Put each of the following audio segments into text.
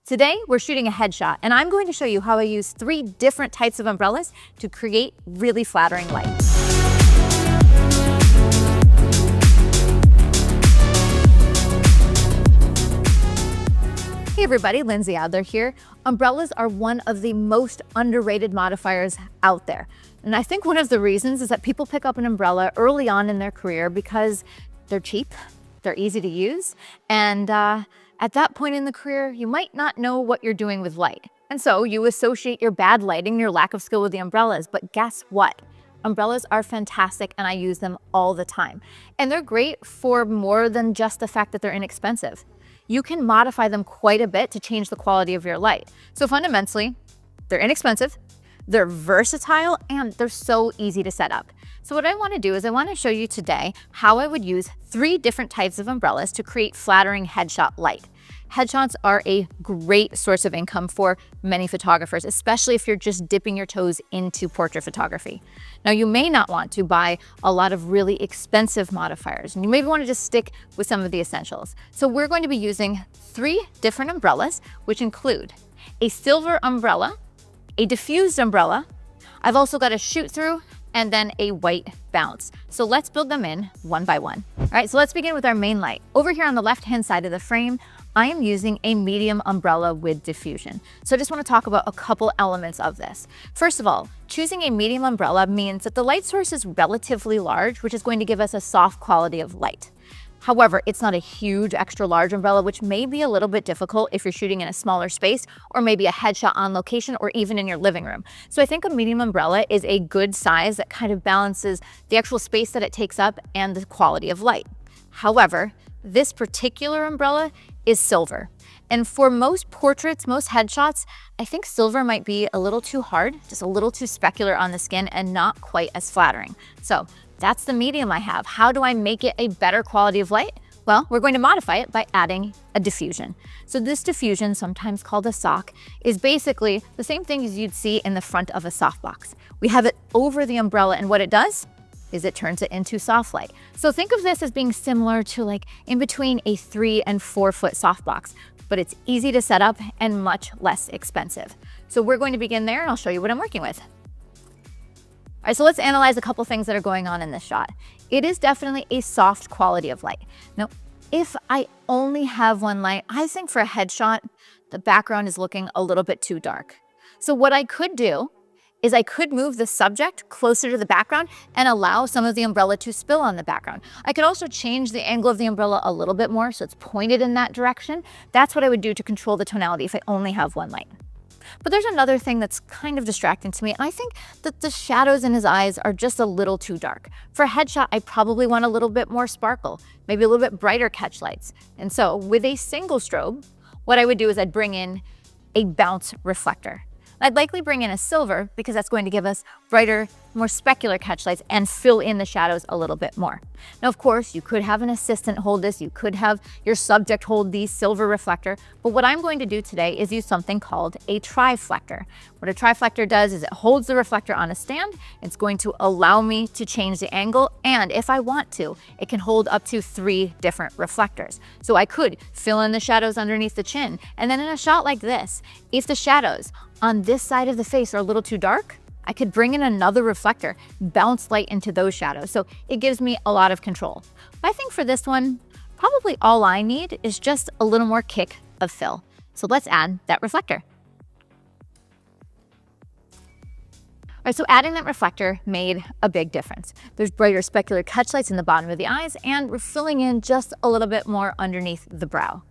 Today, we're shooting a headshot, and I'm going to show you how I use 3 different types of umbrellas to create really flattering light. Hey everybody, Lindsay Adler here. Umbrellas are one of the most underrated modifiers out there. And I think one of the reasons is that people pick up an umbrella early on in their career because they're cheap, they're easy to use, and at that point in the career, you might not know what you're doing with light. And so you associate your bad lighting, your lack of skill with the umbrellas. But guess what? Umbrellas are fantastic and I use them all the time. And they're great for more than just the fact that they're inexpensive. You can modify them quite a bit to change the quality of your light. So fundamentally, they're inexpensive, they're versatile, and they're so easy to set up. So what I want to do is I want to show you today how I would use 3 different types of umbrellas to create flattering headshot light. Headshots are a great source of income for many photographers, especially if you're just dipping your toes into portrait photography. Now, you may not want to buy a lot of really expensive modifiers, and you maybe want to just stick with some of the essentials. So we're going to be using 3 different umbrellas, which include a silver umbrella, a diffused umbrella. I've also got a shoot through, and then a white bounce. So let's build them in one by one. All right, so let's begin with our main light. Over here on the left-hand side of the frame, I am using a medium umbrella with diffusion. So I just want to talk about a couple elements of this. First of all, choosing a medium umbrella means that the light source is relatively large, which is going to give us a soft quality of light. However, it's not a huge extra large umbrella, which may be a little bit difficult if you're shooting in a smaller space or maybe a headshot on location or even in your living room. So I think a medium umbrella is a good size that kind of balances the actual space that it takes up and the quality of light. However, this particular umbrella is silver. And for most portraits, most headshots, I think silver might be a little too hard, just a little too specular on the skin and not quite as flattering. So that's the medium I have. How do I make it a better quality of light? Well, we're going to modify it by adding a diffusion. So this diffusion, sometimes called a sock, is basically the same thing as you'd see in the front of a softbox. We have it over the umbrella, and what it does is it turns it into soft light. So think of this as being similar to like in between a 3 and 4 foot softbox, but it's easy to set up and much less expensive. So we're going to begin there and I'll show you what I'm working with. All right, so let's analyze a couple things that are going on in this shot. It is definitely a soft quality of light. Now, if I only have one light, I think for a headshot, the background is looking a little bit too dark. So what I could do is I could move the subject closer to the background and allow some of the umbrella to spill on the background. I could also change the angle of the umbrella a little bit more so it's pointed in that direction. That's what I would do to control the tonality if I only have one light. But there's another thing that's kind of distracting to me, and I think that the shadows in his eyes are just a little too dark. For a headshot, I probably want a little bit more sparkle, maybe a little bit brighter catch lights. And so with a single strobe, what I would do is I'd bring in a bounce reflector. I'd likely bring in a silver because that's going to give us brighter, more specular catch lights and fill in the shadows a little bit more. Now, of course, you could have an assistant hold this, you could have your subject hold the silver reflector, but what I'm going to do today is use something called a triflector. What a triflector does is it holds the reflector on a stand, it's going to allow me to change the angle, and if I want to, it can hold up to 3 different reflectors. So I could fill in the shadows underneath the chin, and then in a shot like this, if the shadows on this side of the face are a little too dark, I could bring in another reflector, bounce light into those shadows. So it gives me a lot of control. But I think for this one, probably all I need is just a little more kick of fill. So let's add that reflector. All right, so adding that reflector made a big difference. There's brighter specular catch lights in the bottom of the eyes, and we're filling in just a little bit more underneath the brow.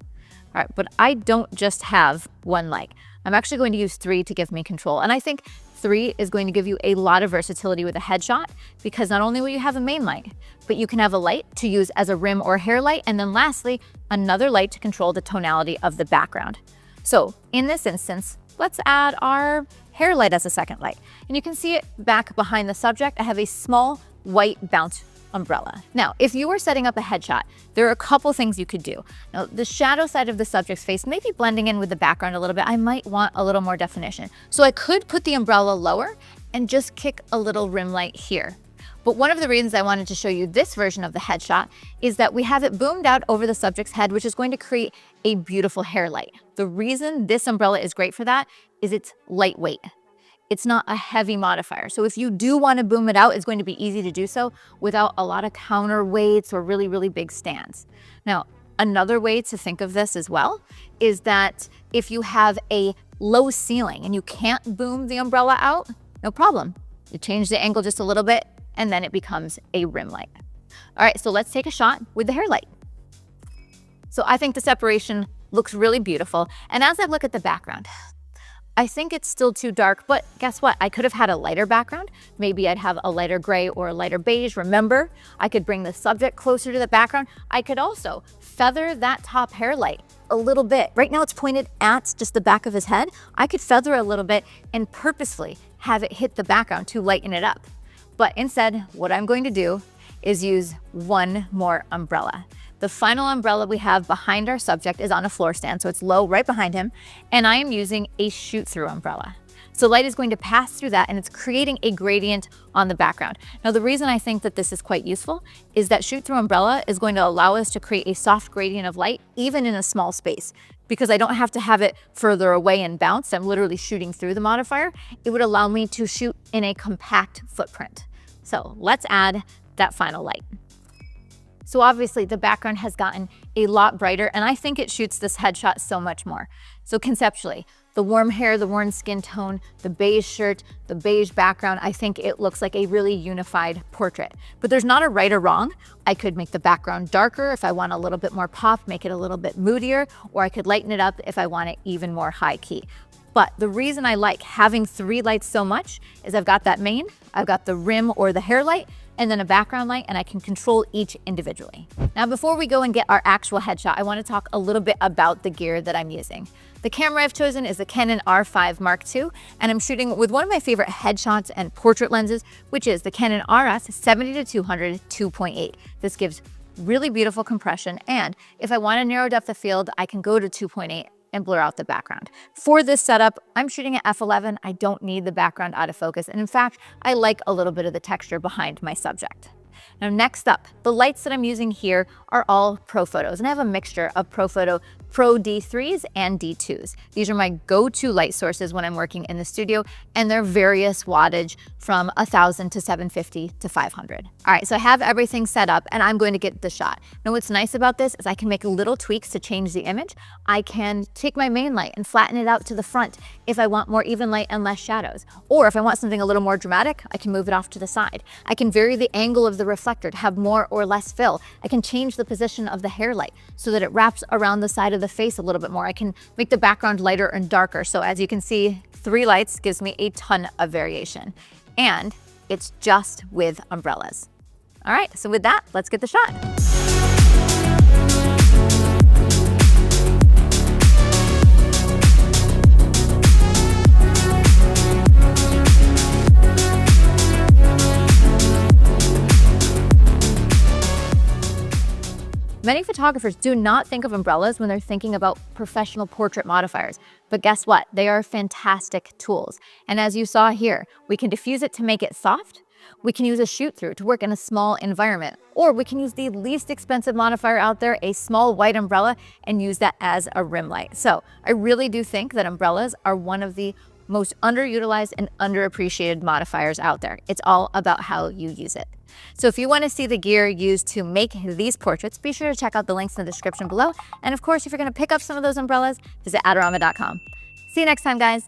All right, but I don't just have one light. I'm actually going to use 3 to give me control. And I think 3 is going to give you a lot of versatility with a headshot because not only will you have a main light, but you can have a light to use as a rim or hair light. And then lastly, another light to control the tonality of the background. So in this instance, let's add our hair light as a second light. And you can see it back behind the subject. I have a small white bounce umbrella. Now, if you were setting up a headshot, there are a couple things you could do. Now, the shadow side of the subject's face may be blending in with the background a little bit. I might want a little more definition. So I could put the umbrella lower and just kick a little rim light here. But one of the reasons I wanted to show you this version of the headshot is that we have it boomed out over the subject's head, which is going to create a beautiful hair light. The reason this umbrella is great for that is it's lightweight. It's not a heavy modifier. So if you do want to boom it out, it's going to be easy to do so without a lot of counterweights or really, really big stands. Now, another way to think of this as well is that if you have a low ceiling and you can't boom the umbrella out, no problem. You change the angle just a little bit and then it becomes a rim light. All right, so let's take a shot with the hair light. So I think the separation looks really beautiful. And as I look at the background, I think it's still too dark, but guess what? I could have had a lighter background. Maybe I'd have a lighter gray or a lighter beige. Remember, I could bring the subject closer to the background. I could also feather that top hair light a little bit. Right now it's pointed at just the back of his head. I could feather a little bit and purposefully have it hit the background to lighten it up. But instead, what I'm going to do is use one more umbrella. The final umbrella we have behind our subject is on a floor stand, so it's low right behind him, and I am using a shoot-through umbrella. So light is going to pass through that and it's creating a gradient on the background. Now the reason I think that this is quite useful is that shoot-through umbrella is going to allow us to create a soft gradient of light even in a small space. Because I don't have to have it further away and bounce, I'm literally shooting through the modifier. It would allow me to shoot in a compact footprint. So let's add that final light. So obviously the background has gotten a lot brighter and I think it shoots this headshot so much more. So conceptually, the warm hair, the warm skin tone, the beige shirt, the beige background, I think it looks like a really unified portrait. But there's not a right or wrong. I could make the background darker if I want a little bit more pop, make it a little bit moodier, or I could lighten it up if I want it even more high key. But the reason I like having 3 lights so much is I've got that main, I've got the rim or the hair light, and then a background light, and I can control each individually. Now, before we go and get our actual headshot, I want to talk a little bit about the gear that I'm using. The camera I've chosen is the Canon R5 Mark II, and I'm shooting with one of my favorite headshots and portrait lenses, which is the Canon RS 70-200 2.8. This gives really beautiful compression, and if I want to narrow depth of field, I can go to 2.8 and blur out the background. For this setup, I'm shooting at f11. I don't need the background out of focus. And in fact, I like a little bit of the texture behind my subject. Now, next up, the lights that I'm using here are all Profotos, and I have a mixture of Profoto Pro D3s and D2s. These are my go-to light sources when I'm working in the studio, and they're various wattage from 1,000 to 750 to 500. All right, so I have everything set up and I'm going to get the shot. Now what's nice about this is I can make little tweaks to change the image. I can take my main light and flatten it out to the front if I want more even light and less shadows. Or if I want something a little more dramatic, I can move it off to the side. I can vary the angle of the reflector to have more or less fill. I can change the position of the hair light so that it wraps around the side of the face a little bit more. I can make the background lighter and darker. So as you can see, 3 lights gives me a ton of variation. And it's just with umbrellas. All right, so with that, let's get the shot. Many photographers do not think of umbrellas when they're thinking about professional portrait modifiers, but guess what? They are fantastic tools. And as you saw here, we can diffuse it to make it soft. We can use a shoot-through to work in a small environment, or we can use the least expensive modifier out there, a small white umbrella, and use that as a rim light. So I really do think that umbrellas are one of the most underutilized and underappreciated modifiers out there. It's all about how you use it. So if you want to see the gear used to make these portraits, be sure to check out the links in the description below. And of course, if you're going to pick up some of those umbrellas, visit Adorama.com. See you next time, guys.